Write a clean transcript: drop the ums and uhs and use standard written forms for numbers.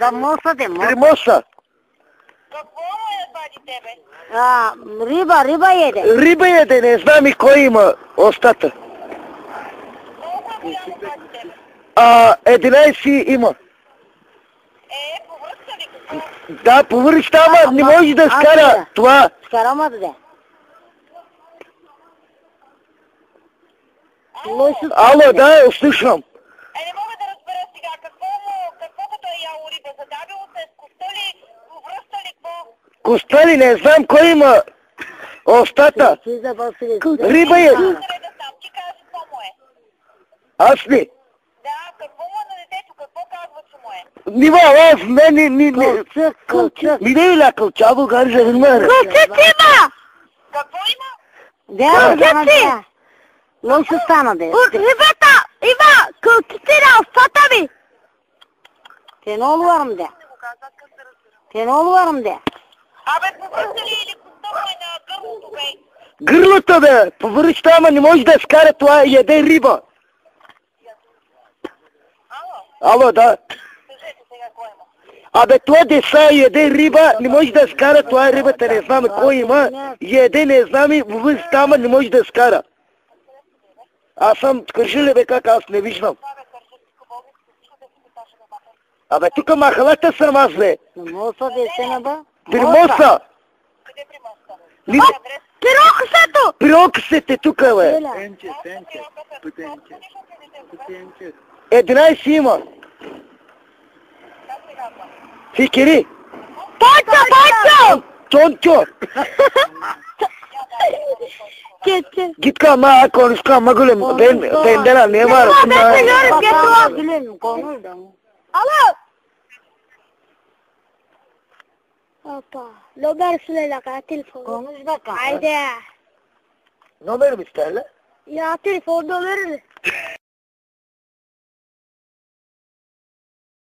Da moça de moça. Moça. Какво е бади тебе? Riba jede. Riba jede, ne znam i koji ima ostata. Колко е голямо бади тебе? 11 има. Повръща ли какво? Да, повърши, ама не може да скара това. Скарама да. Ало, да, слушам. Не мога да разбера сега какво като е яло риба, задавило се с коста ли, повръща ли какво? Коста ли, не знам кой има остата. Риба е. Ти кажи какво му е. Аз ли? Да, какво му е на детето, какво казва, че му е? Нива, аз не. Не е ля кълчаво, гаржа, не мера. Какво има? Да. Лошо стана, де. От рибата има кълките на устата ми. Те много варам, де. Те много варам, де. Повръща ли или коста му е на гърлото, бе? Гърлото, бе. Повърши, ама не може да скара това, яде риба. Ало, да. Кажете сега кой има. Това деца яде риба, не може да скара това рибата, не знаме кой има. Яде, не знаме, във стама не може да скара. Аз съм скържили, бе, как аз не виждам. Тук махалата съм аз, бе. Моса де сена, бе. Примоса. Къде при моста? Пироксето! Приоксете тук, бе. Сенче. 11 има. Фикери. Пончо! Чончо. Гитка, ако не ска, мъгулем, бендера, нема. Alo! Apa, lobar sulela ka telefon. Konuş bakalım. Haydi. Номер ми стеле? Ya telefon verir.